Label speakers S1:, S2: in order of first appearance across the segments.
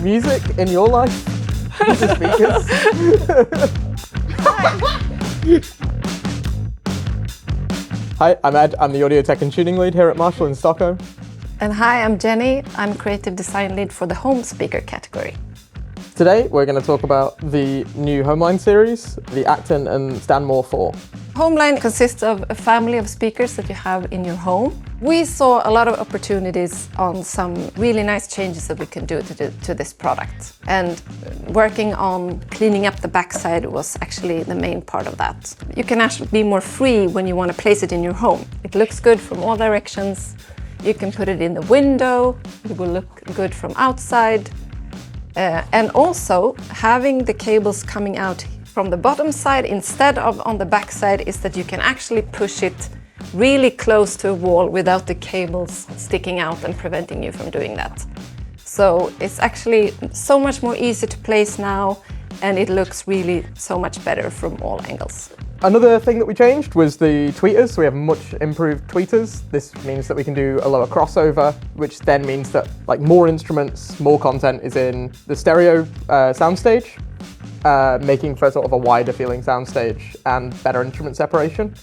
S1: music in your life? Use the speakers. Hi, I'm Ed. I'm the audio tech and tuning lead here at Marshall in Stockholm.
S2: And hi, I'm Jenny. I'm creative design lead for the home speaker category.
S1: Today we're going to talk about the new Homeline series, the Acton and Stanmore 4.
S2: Homeline consists of a family of speakers that you have in your home. We saw a lot of opportunities on some really nice changes that we can do to this product. And working on cleaning up the backside was actually the main part of that. You can actually be more free when you want to place it in your home. It looks good from all directions. You can put it in the window. It will look good from outside. And also having the cables coming out from the bottom side instead of on the back side is that you can actually push it really close to a wall without the cables sticking out and preventing you from doing that. So it's actually so much more easy to place now, and it looks really so much better from all angles.
S1: Another thing that we changed was the tweeters. So we have much improved tweeters. This means that we can do a lower crossover, which then means that more instruments, more content is in the stereo soundstage, making for sort of a wider feeling soundstage and better instrument separation.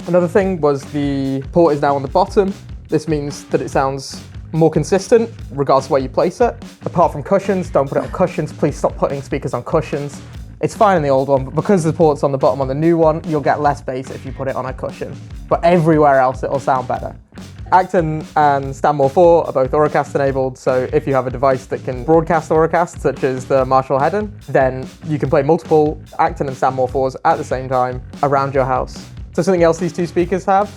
S1: Another thing was the port is now on the bottom. This means that it sounds more consistent regardless of where you place it. Apart from cushions, don't put it on cushions. Please stop putting speakers on cushions. It's fine in the old one, but because the port's on the bottom on the new one, you'll get less bass if you put it on a cushion. But everywhere else, it'll sound better. Acton and Stanmore 4 are both Auracast enabled, so if you have a device that can broadcast Auracast, such as the Marshall Head-In, then you can play multiple Acton and Stanmore 4s at the same time around your house. So something else these two speakers have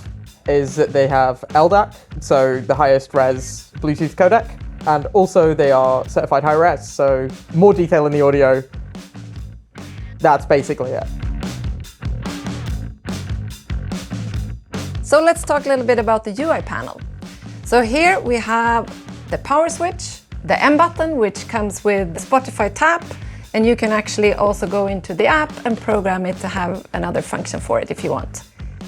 S1: is that they have LDAC, so the highest res Bluetooth codec, and also they are certified high res, so more detail in the audio. That's basically it.
S2: So let's talk a little bit about the UI panel. So here we have the power switch, the M button, which comes with the Spotify tap, and you can actually also go into the app and program it to have another function for it if you want.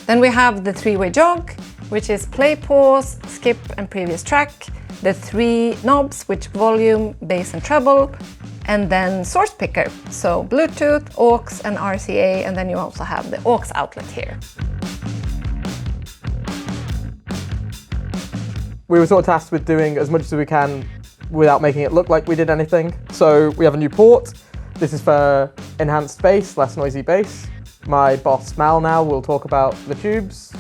S2: Then we have the three-way jog, which is play, pause, skip, and previous track. The three knobs, which volume, bass, and treble. And then source picker, so Bluetooth, aux, and RCA, and then you also have the aux outlet here.
S1: We were sort of tasked with doing as much as we can without making it look like we did anything. So we have a new port. This is for enhanced bass, less noisy bass. My boss Mal now will talk about the tubes.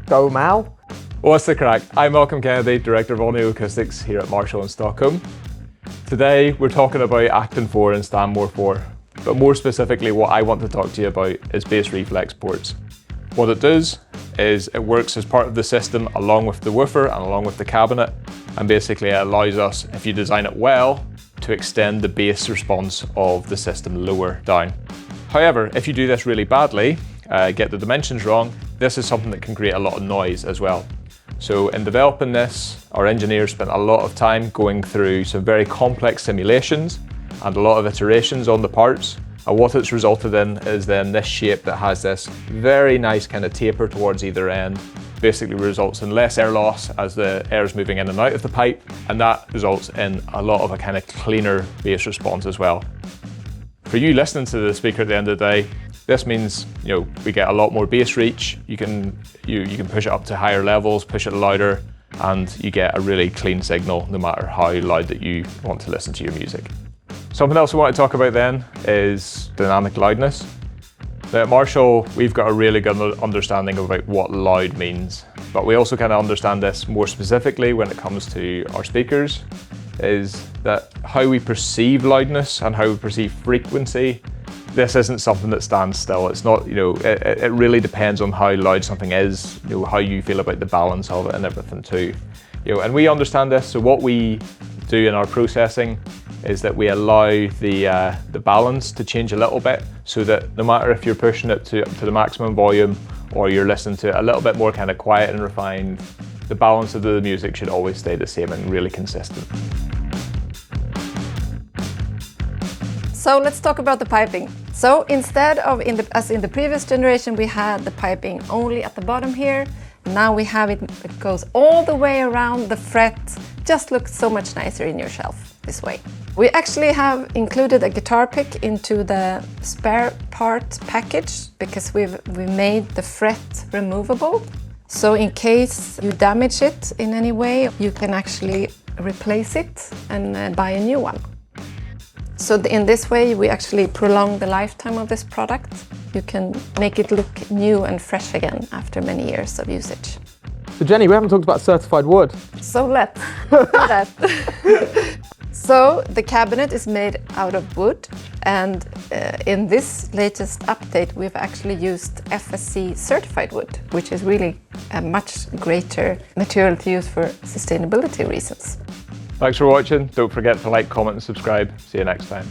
S1: Go Mal.
S3: What's the crack? I'm Malcolm Kennedy, Director of Audio Acoustics here at Marshall in Stockholm. Today we're talking about Acton 4 and Stanmore 4, but more specifically what I want to talk to you about is bass reflex ports. What it does is it works as part of the system along with the woofer and along with the cabinet, and basically it allows us, if you design it well, to extend the bass response of the system lower down. However, if you do this really badly, get the dimensions wrong, this is something that can create a lot of noise as well. So in developing this, our engineers spent a lot of time going through some very complex simulations and a lot of iterations on the parts. And what it's resulted in is then this shape that has this very nice kind of taper towards either end. Basically results in less air loss as the air is moving in and out of the pipe, and that results in a lot of a kind of cleaner bass response as well. For you listening to the speaker at the end of the day, this means we get a lot more bass reach. You can push it up to higher levels, push it louder, and you get a really clean signal no matter how loud that you want to listen to your music. Something else we want to talk about then is dynamic loudness. Now at Marshall, we've got a really good understanding about what loud means, but we also kind of understand this more specifically when it comes to our speakers, is that how we perceive loudness and how we perceive frequency, this isn't something that stands still. It's not, it really depends on how loud something is, how you feel about the balance of it and everything too. And we understand this, so what we do in our processing is that we allow the balance to change a little bit, so that no matter if you're pushing it to the maximum volume or you're listening to it a little bit more kind of quiet and refined, the balance of the music should always stay the same and really consistent.
S2: So let's talk about the piping. So instead of, as in the previous generation, we had the piping only at the bottom here. Now we have it goes all the way around the fret. Just looks so much nicer in your shelf this way. We actually have included a guitar pick into the spare part package because we made the fret removable. So in case you damage it in any way, you can actually replace it and buy a new one. So in this way, we actually prolong the lifetime of this product. You can make it look new and fresh again after many years of usage.
S1: So Jenny, we haven't talked about certified wood.
S2: So let's do that. So the cabinet is made out of wood, and in this latest update we've actually used FSC certified wood, which is really a much greater material to use for sustainability reasons.
S3: Thanks for watching. Don't forget to like, comment and subscribe. See you next time.